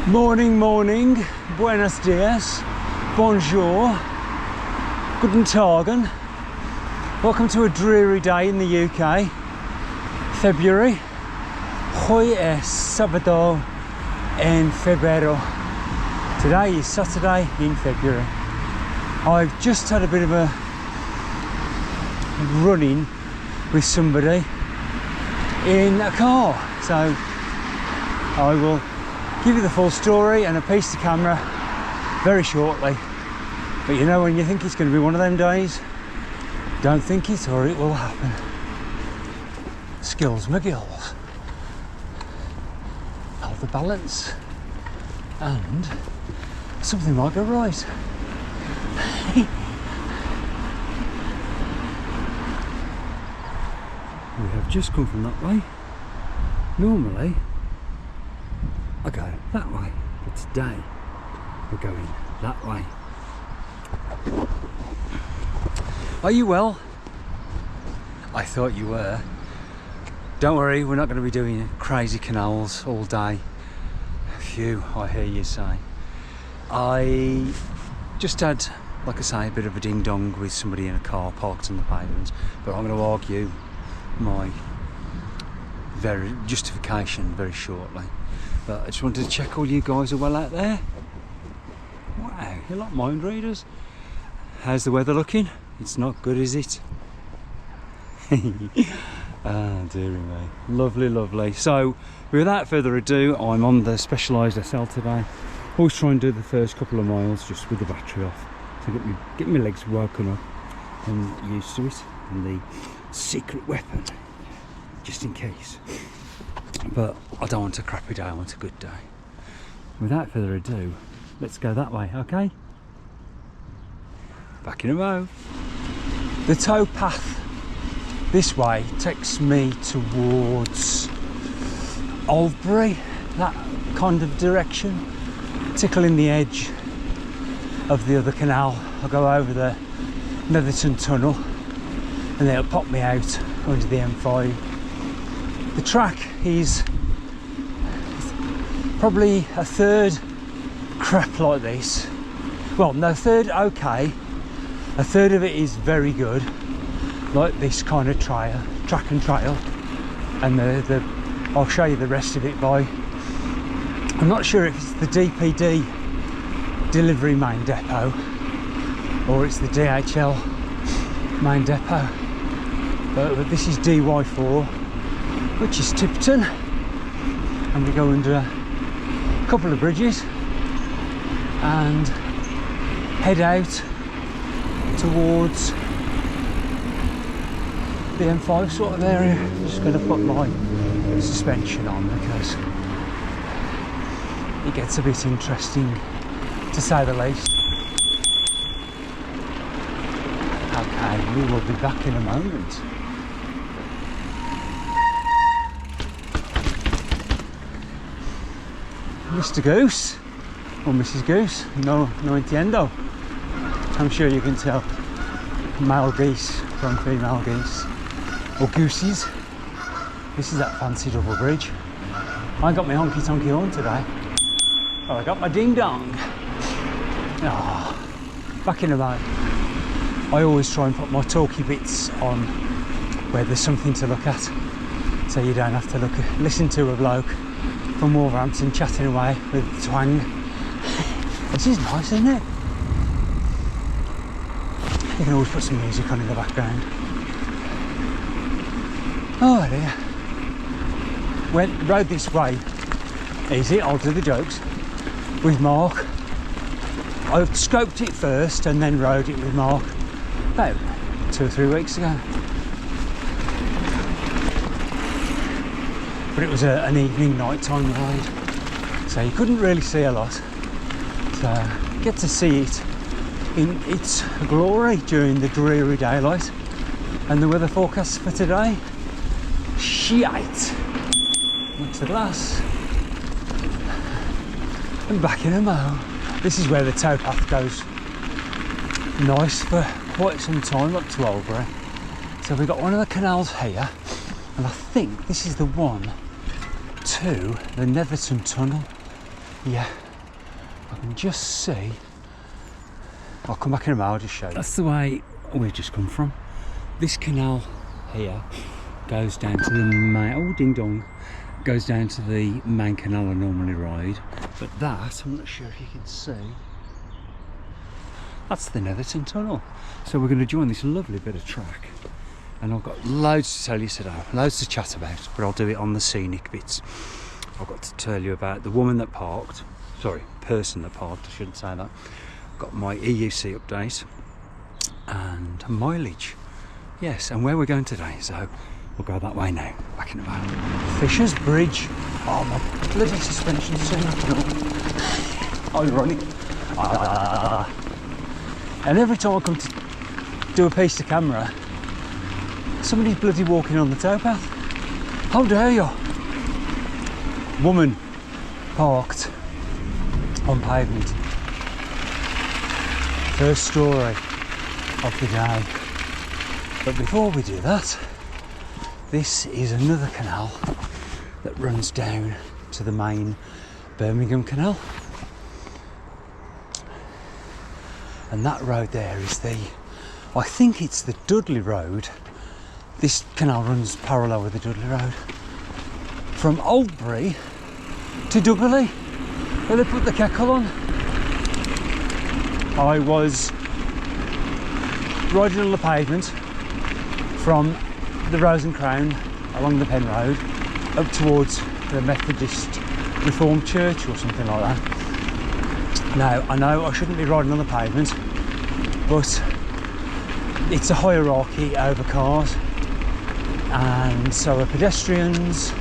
Morning, morning, buenos dias, bonjour, guten Tagen. Welcome to a dreary day in the UK, February. Hoy es sábado en febrero. Today is Saturday in February. I've just had a bit of a run-in with somebody in a car, so I will give you the full story and a piece to camera very shortly. But you know, when you think it's going to be one of them days, don't think it or it will happen. Skills McGills. Hold the balance and something might go right. We have just come from that way. Normally I go that way, but today we're going that way. Are you well? I thought you were. Don't worry, we're not going to be doing crazy canals all day. Phew, I hear you say. I just had, like I say, a bit of a ding dong with somebody in a car parked on the pavement, but I'm going to argue my justification very shortly. But I just wanted to check all you guys are well out there. Wow, you're like mind readers. How's the weather looking? It's not good, is it? Ah, dearie me. Lovely, lovely. So, without further ado, I'm on the Specialised SL today. Always try and do the first couple of miles just with the battery off to get my legs woken up and used to it. And the secret weapon, just in case. But I don't want a crappy day, I want a good day. Without further ado, let's go that way, okay? Back in a mo. The tow path this way takes me towards Albury, that kind of direction, tickling the edge of the other canal. I'll go over the Netherton Tunnel and then it'll pop me out onto the M5. The track is probably a third crap like this. Well, no, third okay. A third of it is very good, like this kind of track and trail. And I'll show you the rest of it by, I'm not sure if it's the DPD delivery main depot or it's the DHL main depot. But this is DY4, which is Tipton, and we go under a couple of bridges and head out towards the M5 sort of area. I'm just going to put my suspension on because it gets a bit interesting, to say the least. Okay, we will be back in a moment. Mr. Goose, or Mrs. Goose, no entiendo. I'm sure you can tell male geese from female geese, or goosies. This is that fancy double bridge. I got my honky tonky horn today. Oh, I got my ding dong. Oh, back in a moment. I always try and put my talky bits on where there's something to look at, so you don't have to listen to a bloke from Wolverhampton chatting away with twang. This is nice, isn't it? You can always put some music on in the background. Oh dear. Rode this way, easy, I'll do the jokes, with Mark. I scoped it first and then rode it with Mark about 2 or 3 weeks ago. But it was an evening nighttime ride, so you couldn't really see a lot. So you get to see it in its glory during the dreary daylight. And the weather forecast for today, shite. What's the glass? And back in a mo. This is where the towpath goes nice for quite some time up to Albury. So we've got one of the canals here, and I think this is the one to the Netherton Tunnel. yeah, I can just see. I'll come back in a minute, I'll just show you. That's the way we've just come from. This canal here goes down to the main, oh ding dong, goes down to the main canal I normally ride. But that, I'm not sure if you can see, that's the Netherton Tunnel. So we're going to join this lovely bit of track. And I've got loads to tell you today, loads to chat about, but I'll do it on the scenic bits. I've got to tell you about the woman that parked, sorry, person that parked, I shouldn't say that. I've got my EUC update and mileage. Yes, and where we're going today, so we'll go that way now, back in a moment. Fisher's Bridge. Oh, my bloody suspension's turned up. Ironic. And every time I come to do a piece to camera, somebody's bloody walking on the towpath. How dare you? Woman parked on pavement. First story of the day. But before we do that, this is another canal that runs down to the main Birmingham Canal. And that road there is the, I think it's the Dudley Road. This canal runs parallel with the Dudley Road. From Oldbury to Dudley, where they put the kettle on. I was riding on the pavement from the Rose and Crown along the Pen Road up towards the Methodist Reformed Church or something like that. Now, I know I shouldn't be riding on the pavement, but it's a hierarchy over cars, and so are pedestrians.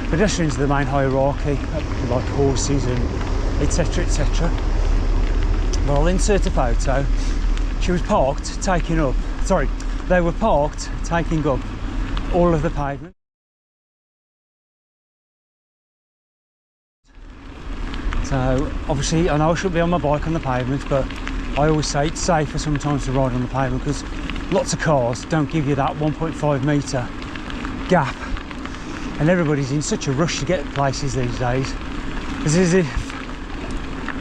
Pedestrians are the main hierarchy, like horses and etc, etc. But I'll insert a photo. She was parked taking up, sorry, they were parked taking up all of the pavement. So obviously I know I shouldn't be on my bike on the pavement, but I always say it's safer sometimes to ride on the pavement because lots of cars don't give you that 1.5 metre gap, and everybody's in such a rush to get places these days. It's as if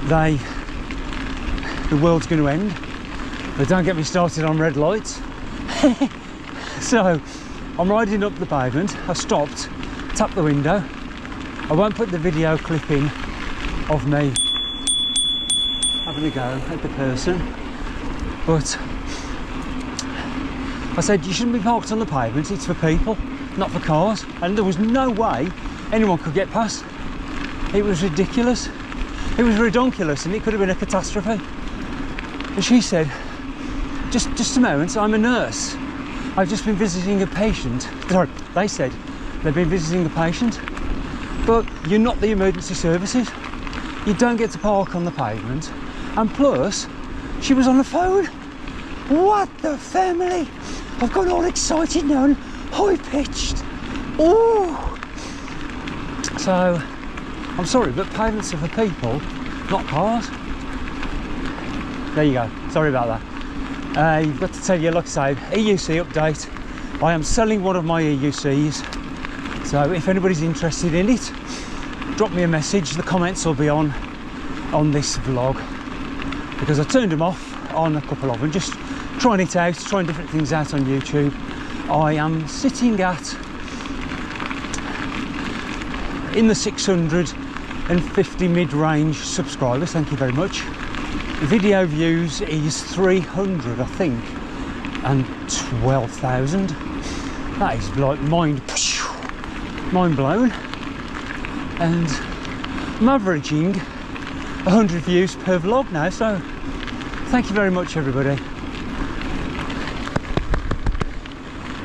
the world's going to end. But don't get me started on red lights. So I'm riding up the pavement, I stopped, tapped the window. I won't put the video clip in of me having a go at the person, but I said you shouldn't be parked on the pavement, it's for people, not for cars. And there was no way anyone could get past. It was ridiculous, it was redonkulous, and it could have been a catastrophe. And she said, just a moment, I'm a nurse, I've just been visiting a patient. Sorry, they said they've been visiting a patient, but you're not the emergency services. You don't get to park on the pavement. And plus, she was on the phone. What the family? I've got all excited now and high-pitched. Oh! So, I'm sorry, but pavements are for people, not cars. There you go, sorry about that. You've got to tell you, like I say, EUC update. I am selling one of my EUCs. So if anybody's interested in it, drop me a message. The comments will be on this vlog, because I turned them off on a couple of them, just trying it out, trying different things out on YouTube. I am sitting at in the 650 mid-range subscribers, thank you very much. Video views is 300, I think, and 12,000. That is like mind blown. And I'm averaging 100 views per vlog now, so thank you very much, everybody.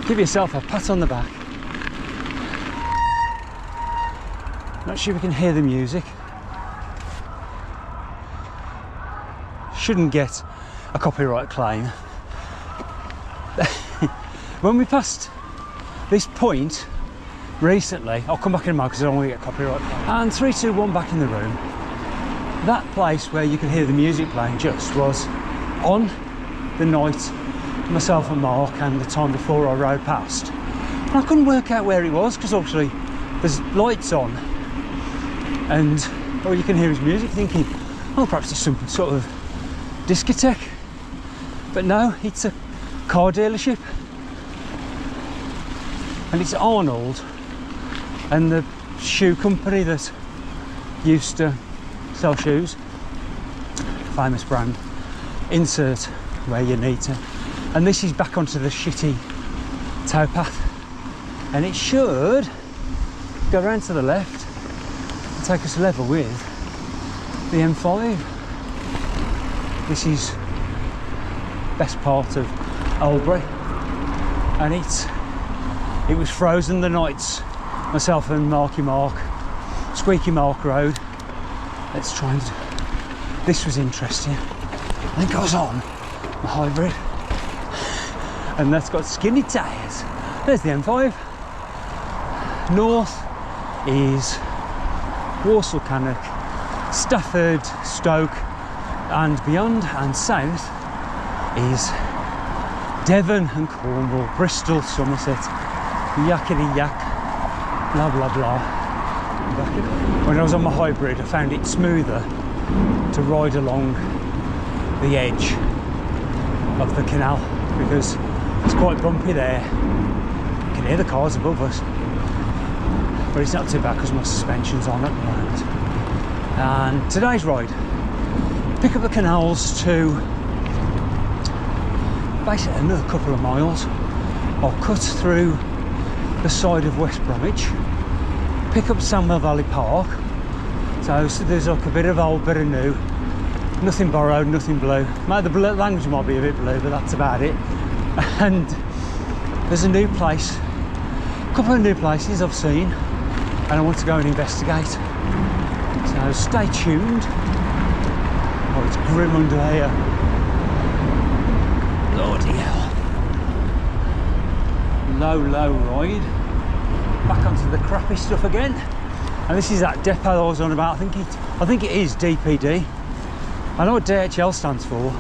Give yourself a pat on the back. Not sure we can hear the music. Shouldn't get a copyright claim. When we passed this point recently, I'll come back in a moment because I don't want to get copyright claim. And 3, 2, 1, back in the room. That place where you could hear the music playing just was on the night myself and Mark and the time before I rode past. And I couldn't work out where it was because obviously there's lights on and or you can hear his music thinking, oh, perhaps it's some sort of discotheque. But no, it's a car dealership. And it's Arnold and the shoe company that used to sell shoes, famous brand. Insert where you need to. And this is back onto the shitty towpath, and it should go around to the left and take us level with the M5. This is best part of Albury, and it was frozen the nights myself and Squeaky Mark Road. Let's try and, this was interesting. I think I was on the hybrid, and that's got skinny tyres. There's the M5. North is Walsall, Cannock, Stafford, Stoke and beyond, and south is Devon and Cornwall, Bristol, Somerset, yakety yak, blah blah blah. When I was on my hybrid, I found it smoother to ride along the edge of the canal because it's quite bumpy there. You can hear the cars above us, but it's not too bad because my suspension's on at the moment. And today's ride, pick up the canals to basically another couple of miles. I'll cut through the side of West Bromwich, pick up Sandwell Valley Park. So there's like a bit of old, bit of new, nothing borrowed, nothing blue. The language might be a bit blue, but that's about it. And there's a new place, a couple of new places I've seen, and I want to go and investigate. So stay tuned. Oh, it's grim under here. Bloody hell. Low ride. Back onto the crappy stuff again. And this is that depot I was on about. I think it is DPD. I know what DHL stands for.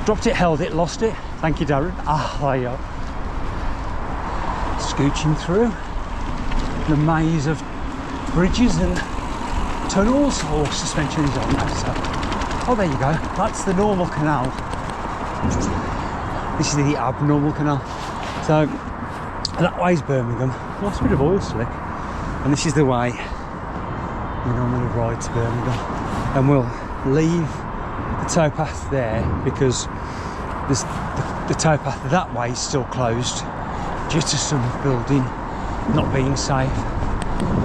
Dropped it, held it, lost it. Thank you, Darren. Ah, there you go. Scooching through the maze of bridges and tunnels. Oh, suspension is on now. So. Oh, there you go. That's the normal canal. This is the abnormal canal. So that way's Birmingham. Lost a bit of oil slick. And this is the way we normally ride to Birmingham. And we'll leave the towpath there because the towpath that way is still closed due to some building not being safe.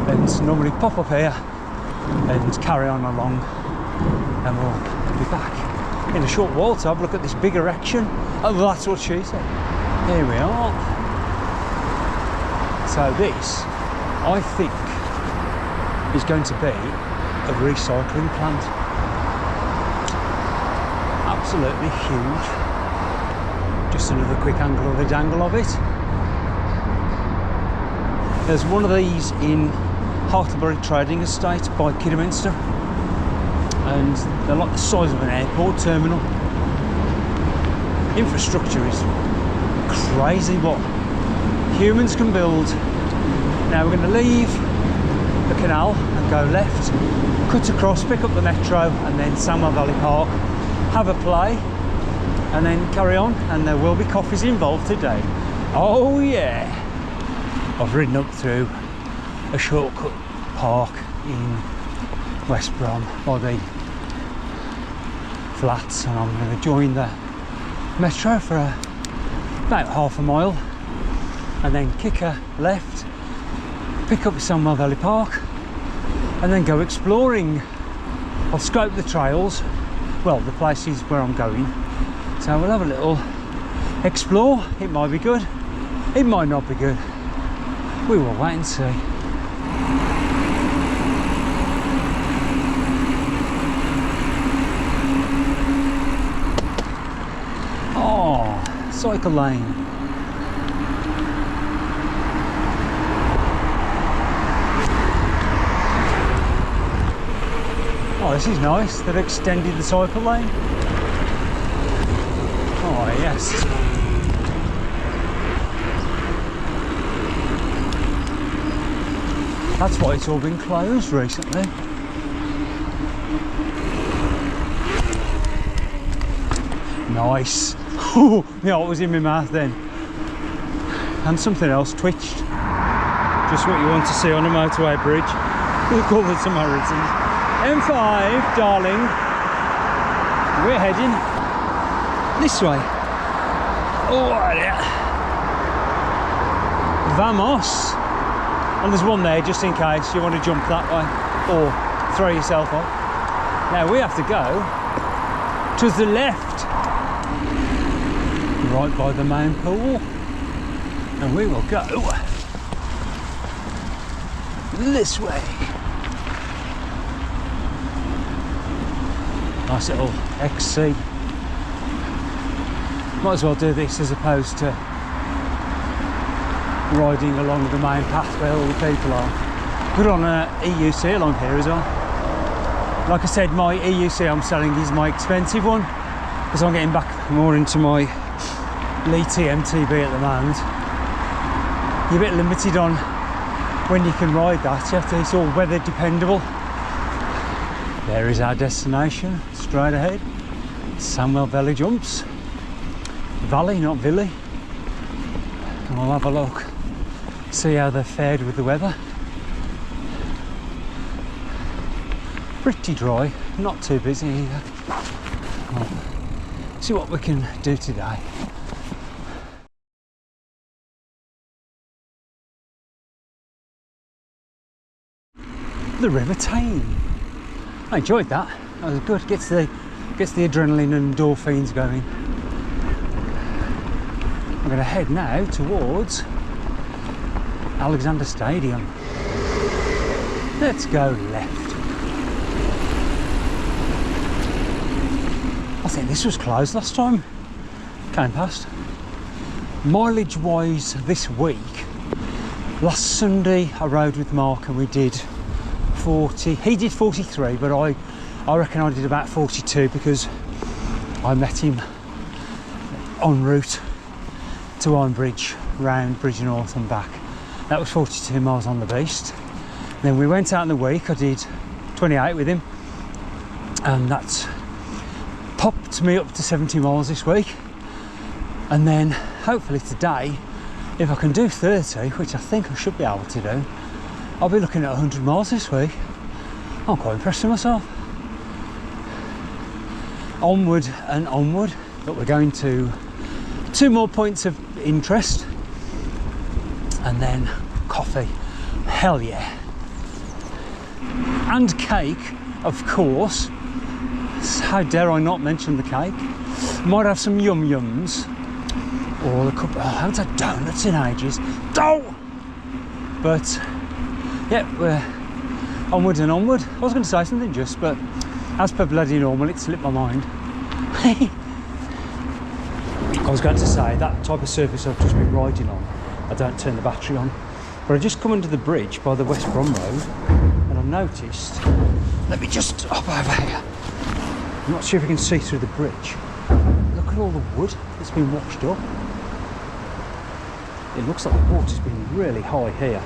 And normally pop up here and carry on along, and we'll be back in a short while to have a look at this big erection. Oh, that's what she said. Here we are. So this, I think, is going to be a recycling plant. Absolutely huge. Just another quick angle of the dangle of it. There's one of these in Hartlebury Trading Estate by Kidderminster, and they're like the size of an airport terminal. Infrastructure is crazy what humans can build. Now we're going to leave the canal and go left, cut across, pick up the metro, and then Sandwell Valley Park, have a play, and then carry on. And there will be coffees involved today. Oh yeah! I've ridden up through a shortcut park in West Brom by the flats, and I'm going to join the metro for about half a mile, and then kick a left, pick up Sandwell Valley Park, and then go exploring. I'll scope the trails, well, the places where I'm going, so we'll have a little explore. It might be good, it might not be good. We will wait and see. Oh, cycle lane. Oh, this is nice. They've extended the cycle lane. Oh, yes. That's why it's all been closed recently. Nice. Oh, yeah, it was in my mouth then. And something else twitched. Just what you want to see on a motorway bridge. We'll call the Samaritans. M5, darling. We're heading this way. Oh, yeah. Vamos. And there's one there just in case you want to jump that way or throw yourself off. Now we have to go to the left, right by the main pool, and we will go this way. Nice little XC. Might as well do this as opposed to riding along the main path where all the people are. Good on an EUC along here as well. Like I said, my EUC I'm selling is my expensive one because I'm getting back more into my Lee TMTB at the moment. You're a bit limited on when you can ride that. You have to, it's all weather dependable. There is our destination, straight ahead. Samwell Valley Jumps. Valley, not Villy. And we'll have a look, see how they're fared with the weather. Pretty dry, not too busy either. We'll see what we can do today. The River Tame. I enjoyed that. That was good. Gets the adrenaline and endorphins going. I'm going to head now towards Alexander Stadium. Let's go left. I think this was closed last time. Came past. Mileage wise this week, last Sunday I rode with Mark and we did 40. He did 43, but I reckon I did about 42 because I met him en route to Ironbridge, round Bridge North and back. That was 42 miles on the beast. Then we went out in the week, I did 28 with him, and that's popped me up to 70 miles this week. And then hopefully today, if I can do 30, which I think I should be able to do, I'll be looking at 100 miles this week. I'm quite impressed with myself. Onward and onward, but we're going to 2 more points of interest and then coffee. Hell yeah. And cake, of course. How dare I not mention the cake? Might have some yum yums or a couple. I haven't had donuts in ages. Oh! But yeah, we're onward and onward. I was going to say something just, but as per bloody normal, it slipped my mind. I was going to say that type of surface I've just been riding on, I don't turn the battery on. But I just come under the bridge by the West Brom Road and I've noticed, let me just hop over here. I'm not sure if you can see through the bridge. Look at all the wood that's been washed up. It looks like the water's been really high here.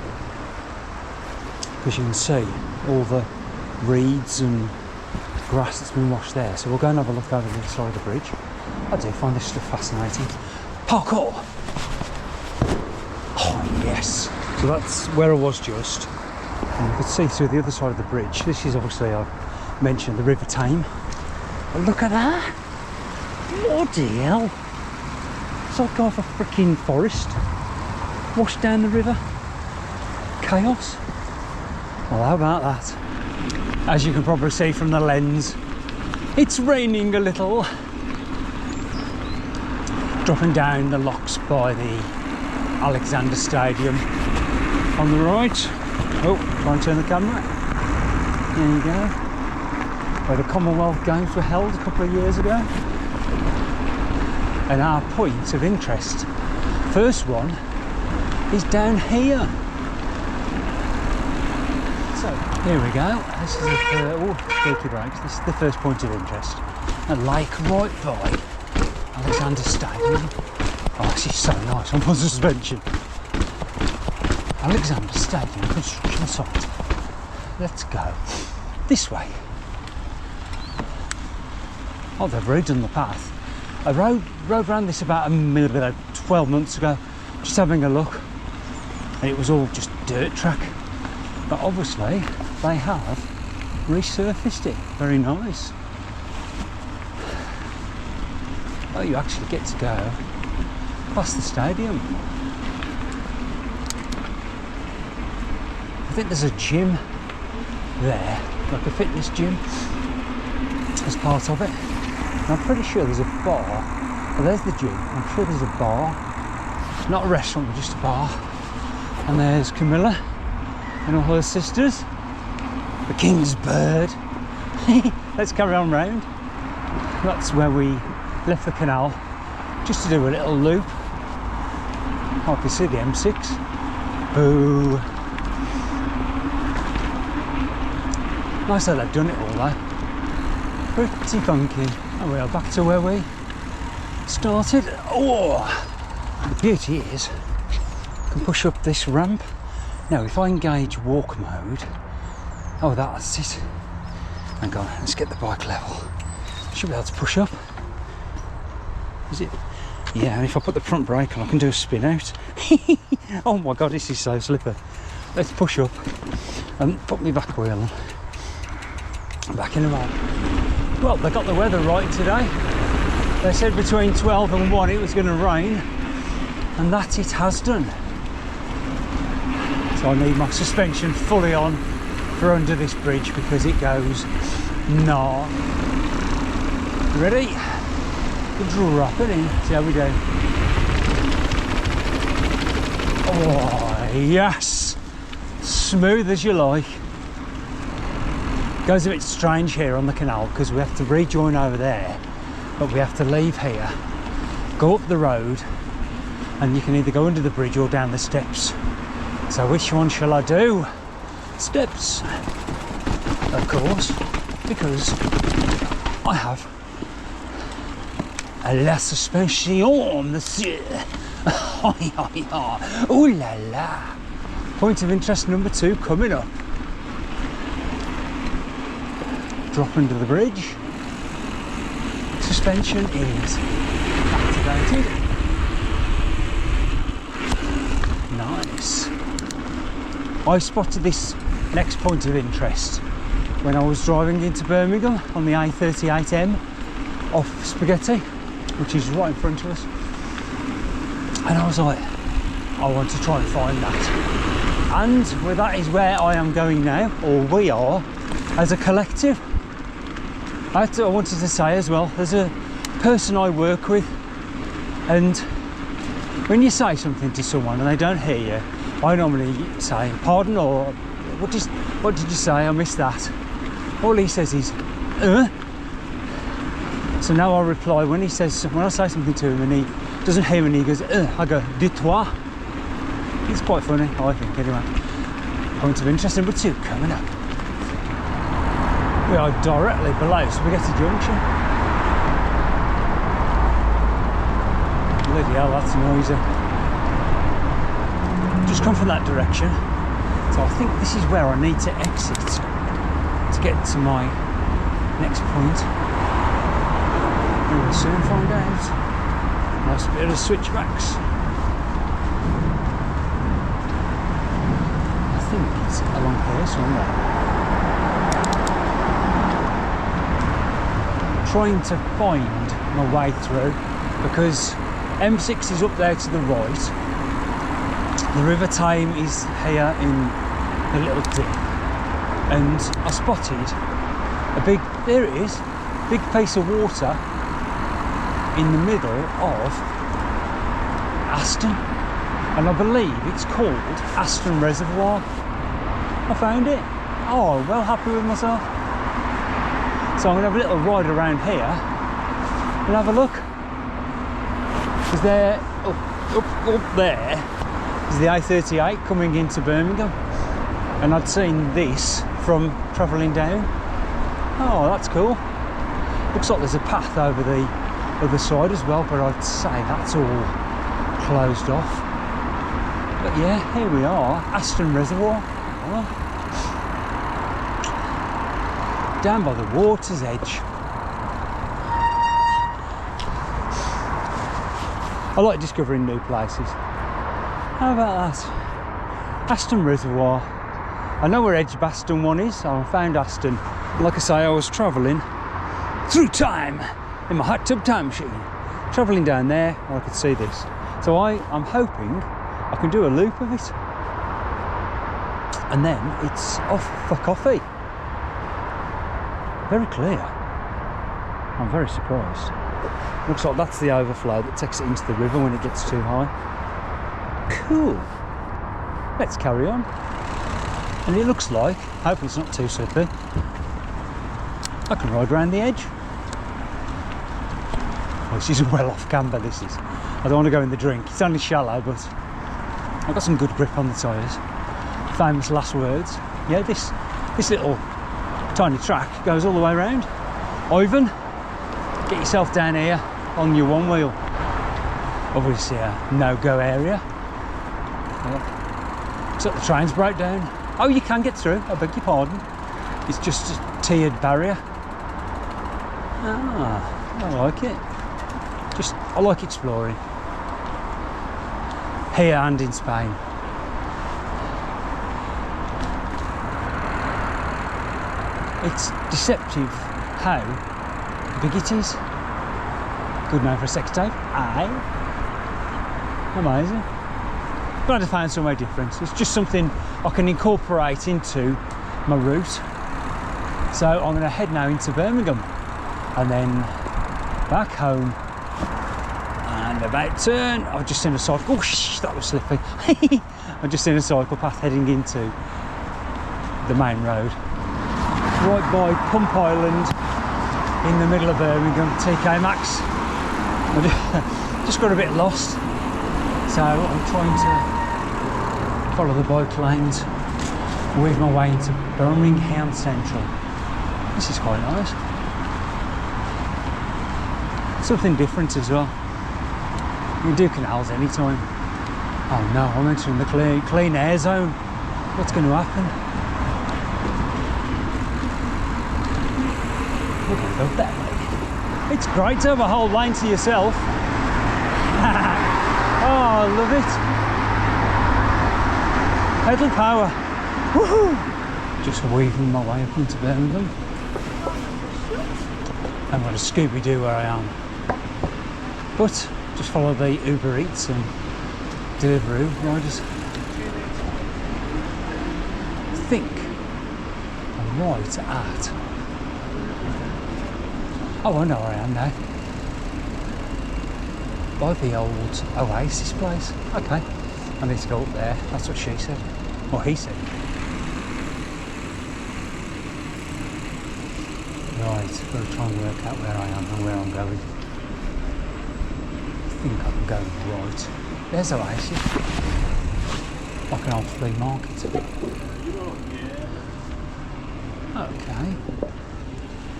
Because you can see all the reeds and grass that's been washed there. So we'll go and have a look over the other side of the bridge. I do find this stuff fascinating. Parkour! Oh yes! So that's where I was just. And you can see through the other side of the bridge. This is obviously, I mentioned, the River Tame. But look at that! Bloody hell! It's like half a freaking forest washed down the river. Chaos. Well, how about that? As you can probably see from the lens, it's raining a little. Dropping down the locks by the Alexander Stadium on the right. Oh, try and turn the camera. There you go. Where the Commonwealth Games were held a couple of years ago. And our point of interest, first one, is down here. So here we go. This is the squeaky brakes. This is the first point of interest. A lake right by Alexander Stadium. Oh, this is so nice on full suspension. Alexander Stadium construction site. Let's go this way. Oh, they've redone the path. I rode around this about 12 months ago, just having a look, and it was all just dirt track. But obviously they have resurfaced it. Very nice. Oh, you actually get to go past the stadium. I think there's a gym there, like a fitness gym, as part of it. And I'm pretty sure there's a bar. Well, there's the gym. I'm sure there's a bar. Not a restaurant, but just a bar. And there's Camilla and all her sisters. The King's Bird. Let's carry on round. That's where we left the canal, just to do a little loop. I can see the M6. Boo. Nice that they've done it all though. Pretty funky. And we are back to where we started. Oh, the beauty is I can push up this ramp. Now if I engage walk mode, oh that's it. Hang on, let's get the bike level. Should be able to push up. Is it? Yeah, and if I put the front brake on I can do a spin out. Oh my god, this is so slippery. Let's push up and put my back wheel on. Back in a moment. Well, they got the weather right today. They said between 12 and 1 it was going to rain, and that it has done. So I need my suspension fully on for under this bridge because it goes nah. Ready? Drop it in. See how we do. Oh yes, smooth as you like. Goes a bit strange here on the canal because we have to rejoin over there, but we have to leave here, go up the road, and you can either go under the bridge or down the steps. So which one shall I do? Steps, of course, because I have la suspension, monsieur. Ooh la la. Point of interest number 2 coming up. Drop under the bridge. Suspension is activated. Nice. I spotted this next point of interest when I was driving into Birmingham on the A38M off Spaghetti, which is right in front of us. And I was like, I want to try and find that. And that is where I am going now, or we are, as a collective. I wanted to say as well, there's a person I work with, and when you say something to someone and they don't hear you, I normally say, pardon, or what did you say? I missed that. All he says is, So now I reply when I say something to him and he doesn't hear me and he goes, I go, dis-toi. It's quite funny, I think, anyway. Point of interest number 2 coming up. We are directly below Spaghetti Junction. Bloody hell, that's noisy. Just come from that direction. So I think this is where I need to exit to get to my next point. We will soon find out. Nice bit of switchbacks. I think it's along here somewhere. Trying to find my way through because M6 is up there to the right, the River Tame is here in a little dip, and I spotted there it is, big piece of water in the middle of Aston, and I believe it's called Aston Reservoir. I found it. Oh, well happy with myself. So I'm going to have a little ride around here and have a look. Because there, up there, is the A38 coming into Birmingham. And I'd seen this from travelling down. Oh, that's cool. Looks like there's a path over the other side as well, but I'd say that's all closed off. But yeah, here we are, Aston Reservoir. Oh. Down by the water's edge. I like discovering new places. How about that? Aston Reservoir. I know where Edgbaston one is, so I found Aston. Like I say, I was travelling through time in my hot tub time machine. Travelling down there, I could see this. So I'm hoping I can do a loop of it. And then it's off for coffee. Very clear. I'm very surprised. Looks like that's the overflow that takes it into the river when it gets too high. Cool. Let's carry on. And it looks like, hopefully it's not too slippy, I can ride around the edge. Oh, this is well off camber, this is. I don't want to go in the drink. It's only shallow, but I've got some good grip on the tyres. Famous last words. Yeah, this little tiny track goes all the way around. Ivan, get yourself down here on your one wheel. Obviously a no-go area. So the trains broke down. Oh, you can get through, I beg your pardon. It's just a tiered barrier. Ah, I like it. I like exploring. Here and in Spain. It's deceptive how big it is. Good name for a sex tape. Aye. Amazing. Glad I found somewhere different. It's just something I can incorporate into my route. So I'm going to head now into Birmingham and then back home. And about turn, I've just seen a cycle. Oh, that was slippy. I've just seen a cycle path heading into the main road. Right by Pump Island in the middle of Birmingham, TK Maxx. I just got a bit lost. So I'm trying to follow the bike lanes, weave my way into Birmingham Central. This is quite nice. Something different as well. You can do canals anytime. Oh no, I'm entering the clean air zone. What's going to happen? We're going to go that way. It's great to have a whole lane to yourself. Oh, I love it. Pedal power. Woohoo! Just weaving my way up into Birmingham. I'm going to Scooby-Doo where I am. But just follow the Uber Eats and Deliveroo riders. I think I'm right at... Oh, I know where I am now. By the old Oasis place. Okay, I need to go up there. That's what she said. Or he said. Right, got to try and work out where I am and where I'm going. I think I'm going right. There's Oasis. Like an old flea market. Okay.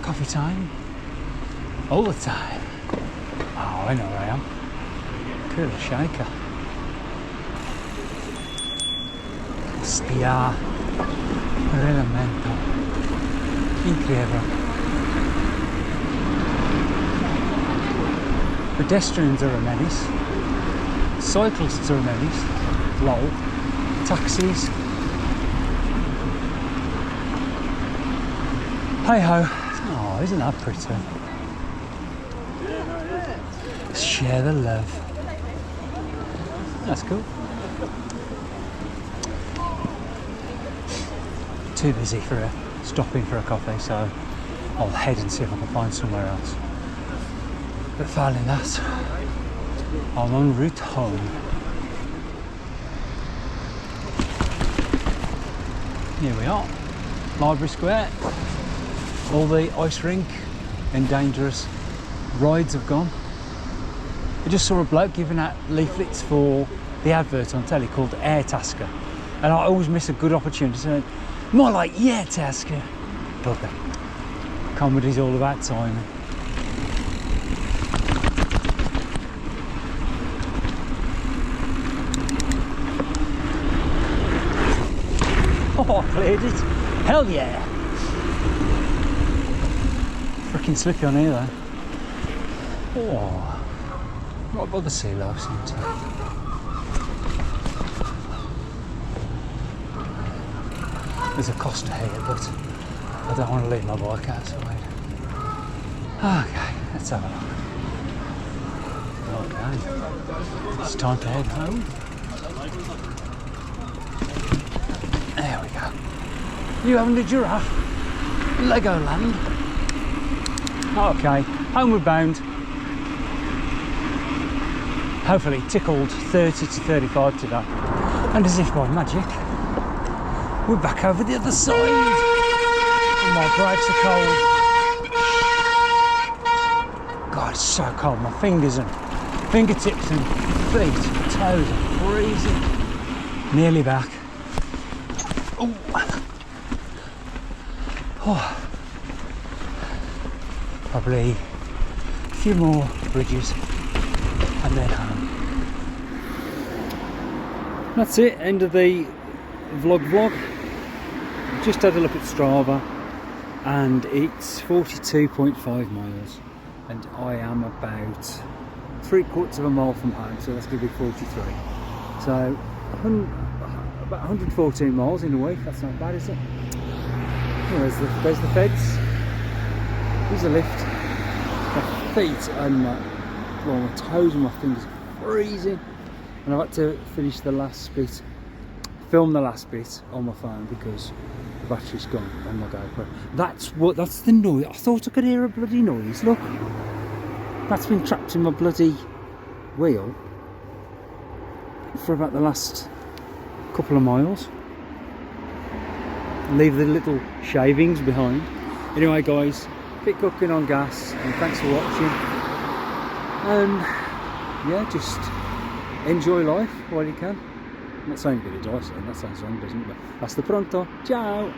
Coffee time. All the time. Oh, I know where I am. Curly shaker. Stia. Relamento. Incredible. Pedestrians are a menace. Cyclists are a menace. Lol. Taxis. Hey ho. Oh, isn't that pretty? Share the love. That's cool. Too busy for stopping for a coffee, so I'll head and see if I can find somewhere else. But failing that, I'm en route home. Here we are, Library Square. All the ice rink and dangerous rides have gone. I just saw a bloke giving out leaflets for the advert on telly called Air Tasker, and I always miss a good opportunity to say, more like yeah Tasker. Bugger. Comedy's all about timing. Oh, I cleared it. Hell yeah. Freaking slippy on here though. Oh. Right by the silo centre. There's a Costa here, but I don't want to leave my bike outside. Okay, let's have a look. Okay, it's time to head home. There we go. You having a giraffe? Legoland. Okay, homeward bound. Hopefully tickled 30 to 35 today. And as if by magic, we're back over the other side. And my brakes are cold. God, it's so cold. My fingers and fingertips and feet, toes are freezing. Nearly back. Oh. Oh. Probably a few more bridges and then home. That's it, end of the vlog. Just had a look at Strava and it's 42.5 miles and I am about 3/4 of a mile from home, so that's going to be 43. So about 114 miles in a week. That's not bad, is it? Oh, there's the feds. There's a lift. My feet and my toes and my fingers are freezing, and I've had to finish the last bit, film the last bit on my phone because the battery's gone on my GoPro. That's the noise. I thought I could hear a bloody noise. Look, that's been trapped in my bloody wheel for about the last couple of miles. Leave the little shavings behind. Anyway guys, keep cooking on gas and thanks for watching. And yeah, just enjoy life while you can. I'm not saying Billy Dyson, that sounds wrong, doesn't it? But hasta pronto, ciao!